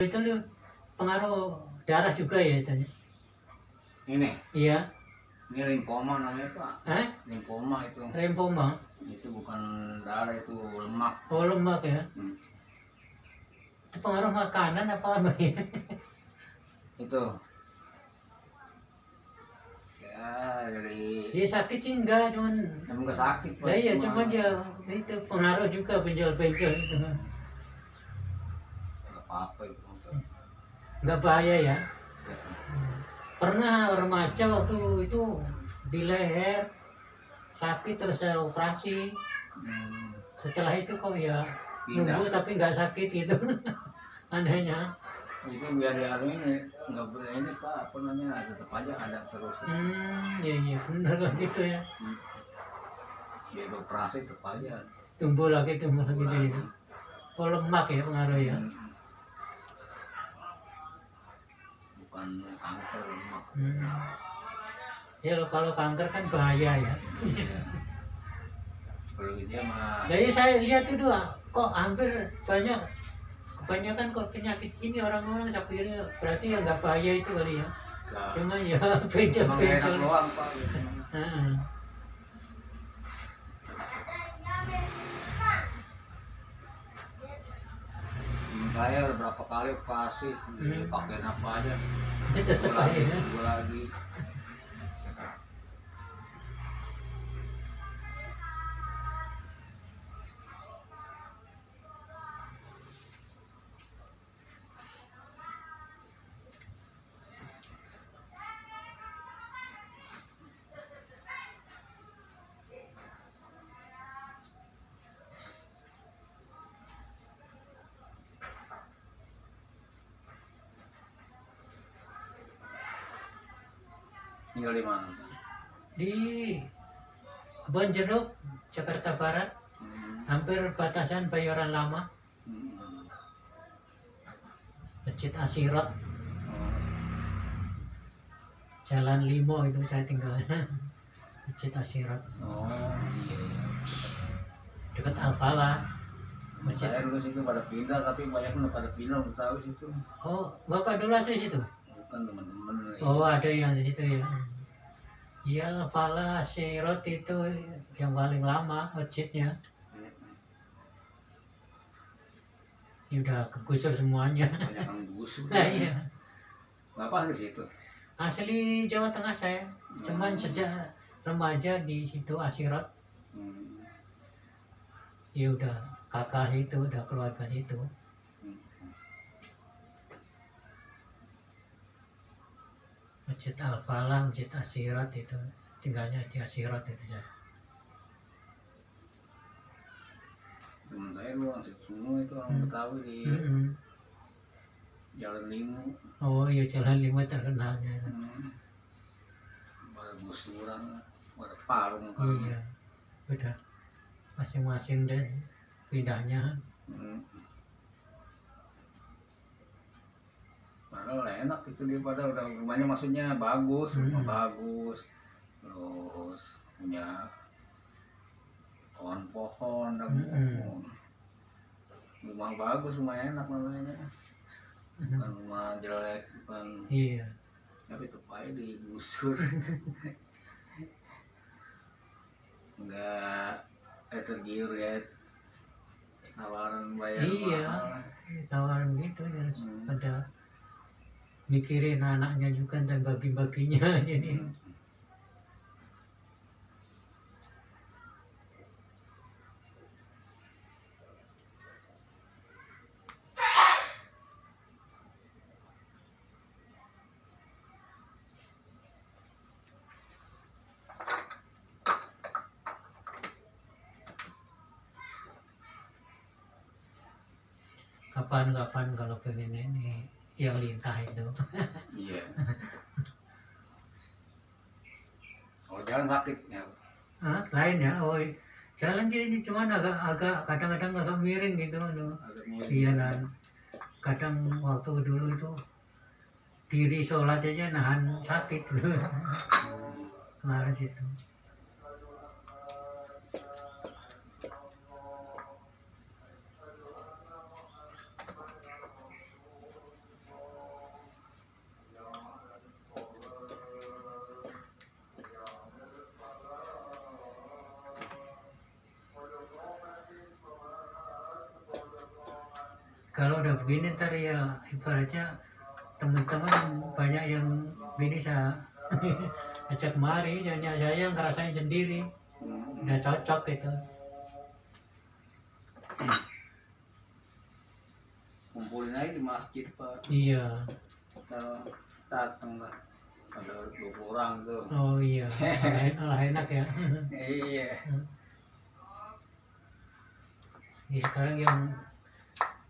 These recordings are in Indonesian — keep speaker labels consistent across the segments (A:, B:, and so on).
A: Itu pengaruh darah juga ya itu.
B: Ini
A: Iya.
B: ini limfoma namanya Pak. Limfoma itu.
A: Limfoma.
B: Itu bukan darah, itu lemak.
A: Oh, lemak ya. Itu pengaruh makanan apa ya?
B: Itu ya dari
A: Dia sakit sih enggak, cuman
B: enggak sakit Pak.
A: ya iya, cuman dia itu pengaruh juga benjol-benjol itu.
B: Enggak apa-apa itu.
A: Enggak bahaya ya. Pernah remaja waktu itu di leher sakit, terus saya operasi. Setelah itu kok ya nunggu tapi nggak sakit gitu. Anehnya.
B: Itu biar di ini nggak boleh ini Pak, apa namanya, tetap aja ada terus.
A: Iya benar kan gitu ya.
B: Biar operasi tetap aja.
A: Tumbuh lagi gitu ya. Oh, lemak ya pengaruh ya.
B: Bukan kanker, lemak.
A: Ya kalau kanker kan bahaya ya.
B: Kalau gitu ya mah.
A: Jadi saya lihat itu kok hampir kebanyakan kok penyakit ini orang-orang sapirnya, berarti ya nggak bahaya itu kali ya. Cuma ya bencol-bencol.
B: Doang Pak. Saya udah berapa kali operasi, pakai apa aja.
A: Tetap aja.
B: Gue lagi. Tinggal di mana?
A: Di Kebon Jeruk, Jakarta Barat. Hampir batasan Bayoran Lama. Masjid Asirot. Jalan Limo itu saya tinggal. Masjid Asirot.
B: Oh iya.
A: Dekat Al-Falah.
B: Saya dulu situ pada pindah, tapi banyak udah pada pindah, nggak tahu situ.
A: Oh, Bapak dulu asli situ?
B: Bukan, teman-teman.
A: Oh, ada yang di situ ya. Iya, Al-Falah, Asirot itu yang paling lama masjidnya. Ini udah kegusur semuanya.
B: Banyak yang gusur.
A: Nah, iya.
B: Bapak di situ?
A: Asli Jawa Tengah saya. Cuman sejak remaja di situ Asirot. Ya udah kakak itu, udah keluarga situ. Masjid Al-Falah, Masjid Asirot itu, tinggalnya di Asirot itu ya.
B: Temen saya lu orang situ semua, itu orang Betawi di Jalan Limo.
A: Oh iya, Jalan Limo terkenalnya.
B: Pada gusuran, pada parung.
A: Iya, udah masing-masing deh pindahnya.
B: Padahal enak itu, dia pada udah rumahnya, maksudnya bagus, rumah bagus, terus punya pohon-pohon, rumah bagus, rumah enak namanya, bukan rumah jelek, bukan.
A: Iya.
B: Tapi tetap aja digusur. Enggak tergiur ya, tawaran bayar mahal.
A: Tawaran gitu harus pada mikirin anaknya juga dan bagi-baginya jadi. Kapan-kapan kalau pengen ini yang lintah itu.
B: Iya. Oh, jalan sakit ya?
A: Lain ya. Oh, jalan gini cuman agak kadang-kadang agak miring gitu. Iya kan. Kadang waktu dulu itu diri sholat aja nahan sakit dulu. Kemarin situ. Kalau udah begini ntar ya ibaratnya teman-teman banyak yang bisa ajak kemari, hanya saya yang ngerasain sendiri udah cocok gitu.
B: Kumpulin aja di masjid Pak,
A: Iya.
B: kita datang lah, ada 20 orang tuh.
A: Oh iya, malah enak ya.
B: Iya.
A: Ya, sekarang yang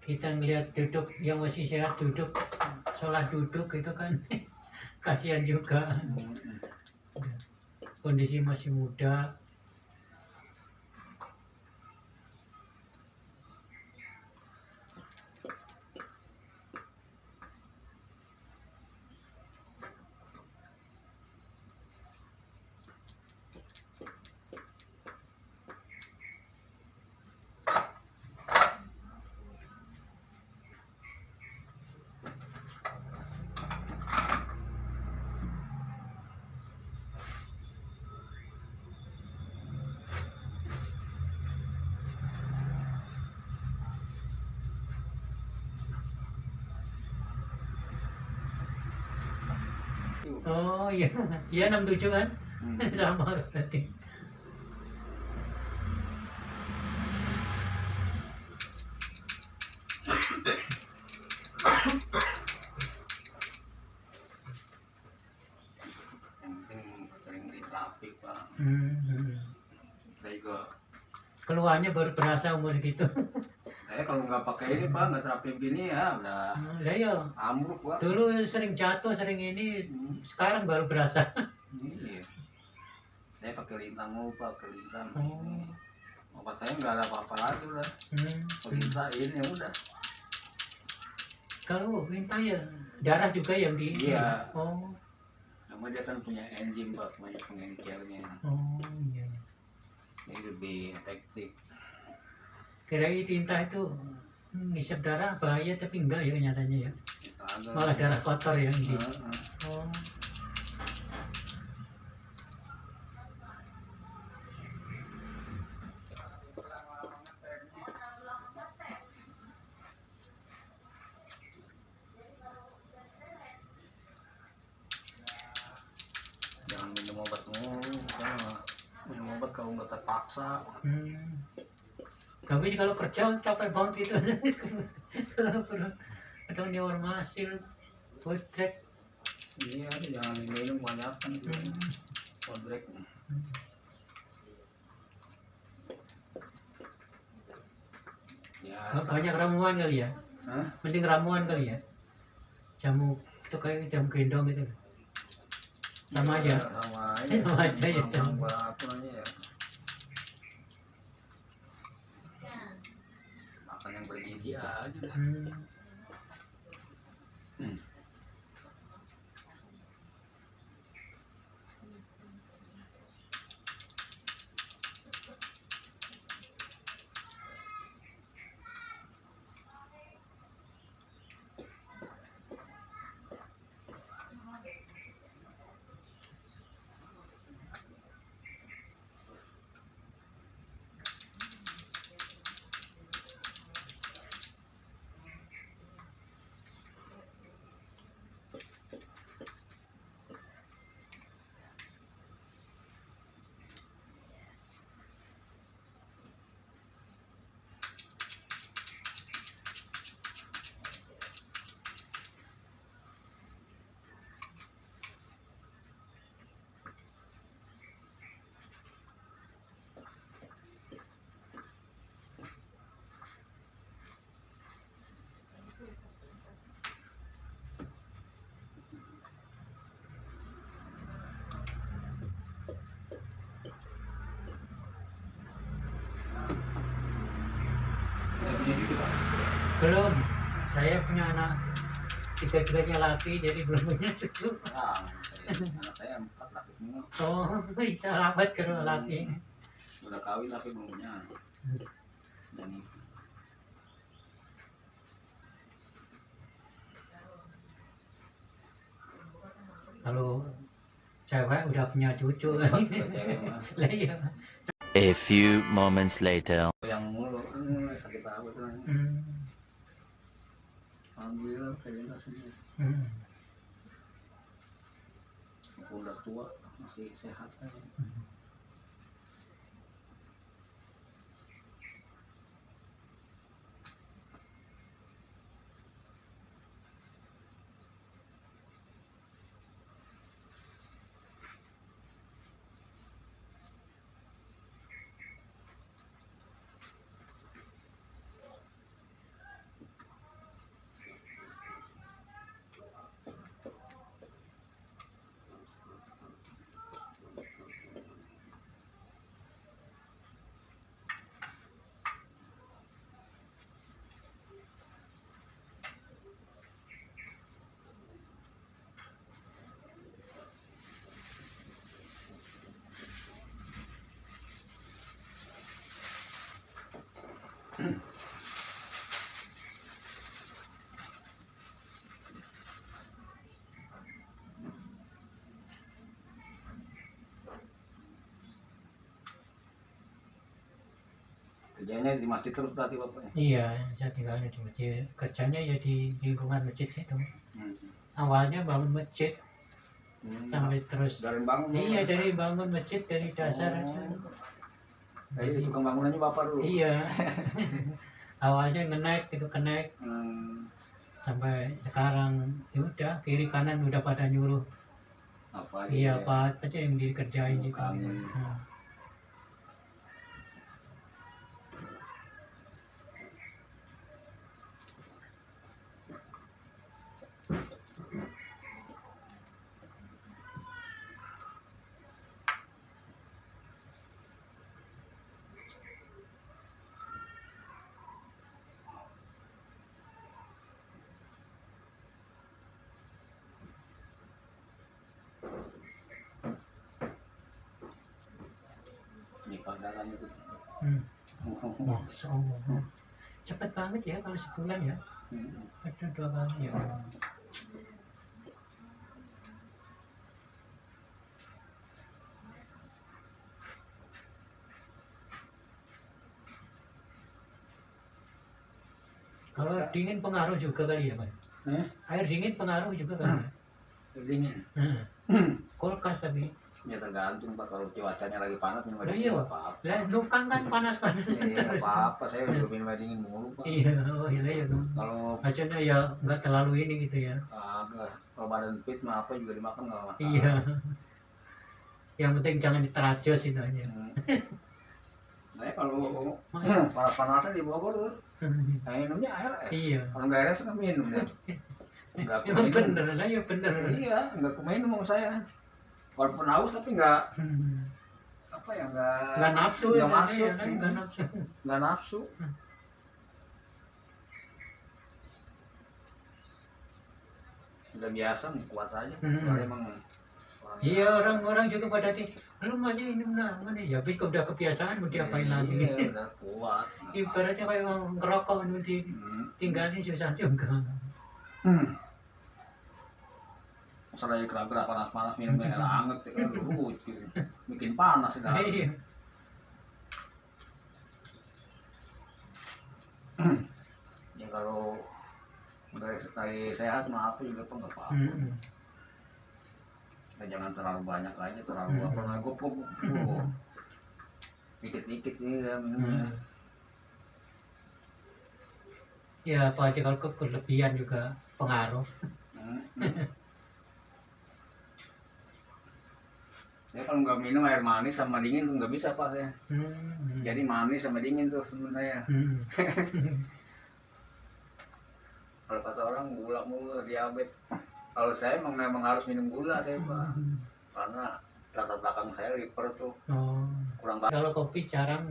A: kita ngelihat duduk, yang masih sehat duduk, sholat duduk itu kan kasihan juga. Kondisi masih muda. Oh iya, iya 67 kan? Sama berarti.
B: Yang penting sering di trafik Pak. Saya juga
A: Keluarnya baru berasa umur gitu.
B: saya kalau nggak pakai ini Pak, nggak trafik gini ya udah
A: Lah ya,
B: ambruk Pak.
A: dulu sering jatuh, sering ini, sekarang baru berasa.
B: Iya. Saya pakai lintang mulu Pak, pakai lintang.
A: Oh.
B: Obat saya nggak ada apa-apa lagi udah. Lintang ini udah.
A: Kalau minta ya darah juga yang di.
B: Iya.
A: Oh.
B: Cuma dia kan punya enzim Pak, banyak pengengkelnya.
A: Oh iya.
B: Jadi lebih efektif.
A: Kirain tinta itu ngisap darah bahaya, tapi enggak ya nyatanya ya.
B: Agak.
A: Malah darah kotor ya ini.
B: Heeh.
A: Oh.
B: Jangan minum obat mulu, karena minum obat kalau nggak terpaksa.
A: Tapi kalau kerja capek banget itu. Kalau ada nyawar hasil postrek.
B: Iya, jangan minum banyak kan. Podrek. Ya,
A: Banyak ramuan kali ya.
B: Hah?
A: Mending ramuan kali ya. Jamu itu kayak jamu gendong gitu. Sama aja.
B: Sama aja.
A: Sama aja ya.
B: Sama apapun aja ya. Makan yang bergizi aja dah.
A: Belum. Saya punya anak tiga-tiganya laki, jadi belum punya cucu.
B: Anak saya 4 laki semua.
A: Oh, bisa lambat kalau laki.
B: Udah kawin tapi belum punya anak. Dan
A: Kalau cewek udah punya cucu kan.
B: cewek mah
A: Lah iya.
C: A few moments later.
B: yang mulu sakit apa tuh. Alhamdulillah kayaknya sendiri.
A: Hmm.
B: Udah tua masih sehat aja.
A: Hmm.
B: Kerjanya di masjid terus berarti bapaknya.
A: Iya, saya tinggalnya di masjid. Kerjanya ya di lingkungan masjid situ.
B: Hmm.
A: Awalnya bangun masjid sampai
B: Dari
A: terus.
B: bangun.
A: Iya, dari bangun masjid dari dasar aja.
B: Jadi tukang bangunannya bapak dulu.
A: Iya. Awalnya ngenaik gitu, kenaik sampai sekarang ya udah kiri kanan udah pada nyuruh.
B: Apa
A: Iya,
B: ya?
A: apa aja yang dikerjain gitu.
B: Kangen. Nikah dalam itu.
A: Masya Allah. Cepet banget ya kalau sebulan ya. Ada 2 kali ya. Kalau dingin pengaruh juga kali ya, Pak? Air dingin pengaruh juga kali ya?
B: Dingin.
A: Kulkas tapi.
B: Ya tergantung Pak, kalau cuacanya lagi panas minum air
A: Iya,
B: dingin
A: Pak.
B: apa-apa.
A: Lah, nukang kan panas-panas
B: Iya,
A: terus.
B: apa-apa, saya udah minum air dingin mulu Pak.
A: Iya, oh iya dong.
B: Kalau
A: Acaranya ya nggak terlalu ini gitu ya.
B: agak, kalau badan fit mah apa juga dimakan nggak masalah.
A: Iya. Yang penting jangan diterajos itu aja.
B: Saya kalau panas-panasan di Bogor tuh, minumnya air es.
A: Iya.
B: Kalau nggak air es nggak minum ya. Nggak
A: Emang
B: keminum.
A: bener lah ya bener.
B: Iya, nggak keminum sama saya. Walaupun haus tapi nggak apa ya
A: Nggak nafsu
B: nggak
A: ya,
B: masuk,
A: ya, nggak nafsu.
B: nggak nafsu. Udah biasa, kuat aja. Kalau emang
A: Iya, orang-orang juga pada lu masih minum nama nih, ya habis kok udah kebiasaan mau diapain lagi.
B: Iya, udah kuat.
A: Ibaratnya kayak ngerokok nanti tinggalin susah juga.
B: Masalah gerak-gerak panas-panas minumnya air hangat ya kan lucu. Bikin panas di dalam.
A: Iya.
B: Ya kalau dari sehat mah apa juga nggak apa-apa. Ya, jangan terlalu banyak aja, terlalu apa nggak gopok. Dikit-dikit nih ya minumnya.
A: Ya apa aja kalau berlebihan juga pengaruh.
B: Ya kalau nggak minum air manis sama dingin tuh nggak bisa Pak saya. Jadi manis sama dingin tuh temen saya. Kalau kata orang gula mulu diabetes. Kalau saya memang harus minum gula saya Pak. Karena latar belakang saya liver tuh kurang banget.
A: Kalau kopi jarang.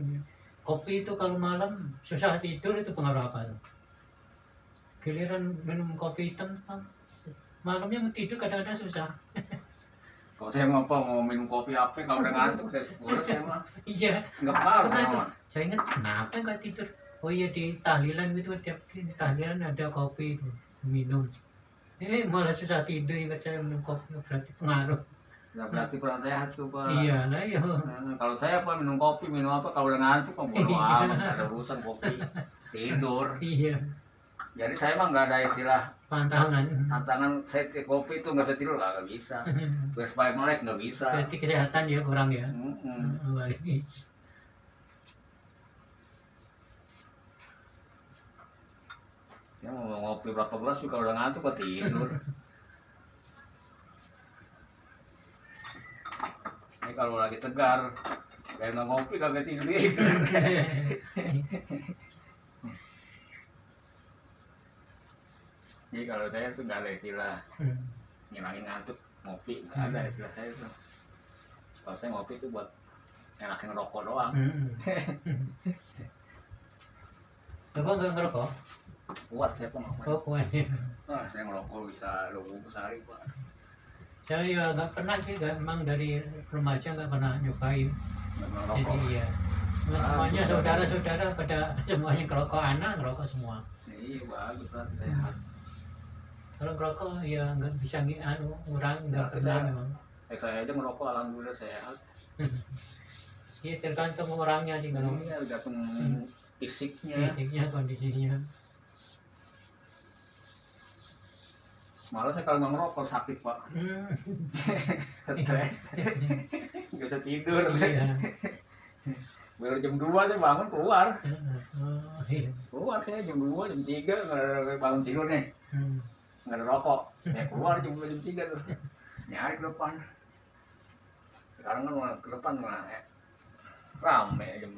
A: Kopi itu kalau malam susah tidur itu pengaruh apa tuh? Giliran minum kopi hitam malamnya mau tidur kadang-kadang susah.
B: Kalau saya mau minum kopi apa kalau udah ngantuk saya sepuluh saya mah.
A: Iya.
B: Nggak pengaruh sama.
A: Saya ingat kenapa nggak tidur? Oh iya di tahlilan gitu tiap tahlilan ada kopi itu minum. Malah susah tidur ingat saya minum kopi berarti pengaruh.
B: Ya berarti kurang sehat tuh Pak.
A: Iya lah ya.
B: Kalau saya Pak minum kopi minum apa kalau udah ngantuk kok bodo amat, nggak ada urusan kopi tidur.
A: Iya.
B: Jadi saya mah nggak ada istilah
A: pantangan.
B: tantangan saya kopi itu nggak bisa tidur nggak bisa. Terus supaya melek nggak bisa.
A: Berarti kesehatan ya kurang ya. Balik.
B: Ya mau ngopi berapa gelas juga udah ngantuk kok tidur. Ini kalau lagi tegar, kayak nggak ngopi kagak tidur. Jadi kalau saya tuh nggak ada istilah ngilangin ngantuk ngopi, nggak ada istilah saya tuh. Kalau saya ngopi tuh buat enakin rokok doang.
A: Bapak nggak ngerokok?
B: Kuat saya pun
A: Oh kuat.
B: Wah, saya ngerokok bisa 2 bungkus sehari Pak.
A: Saya ya nggak pernah sih, emang dari remaja nggak pernah nyobain. Jadi iya. Semuanya saudara-saudara pada semuanya ngerokok, anak ngerokok semua.
B: Iya bagus berarti sehat.
A: Kalau ngerokok ya nggak bisa ngurang, nggak pernah memang.
B: Saya aja ngerokok alhamdulillah sehat.
A: Iya tergantung orangnya sih kalau.
B: Iya tergantung fisiknya,
A: kondisinya.
B: Malah saya kalau nggak ngerokok sakit Pak. Stres, nggak bisa tidur.
A: Iya.
B: Baru jam 2 saya bangun keluar.
A: Iya.
B: Keluar saya jam 2, jam 3 nggak ada bangun tidur nih. Nggak ada rokok. Saya keluar jam 2, jam 3 terus nyari ke depan. Sekarang kan ke depan rame jam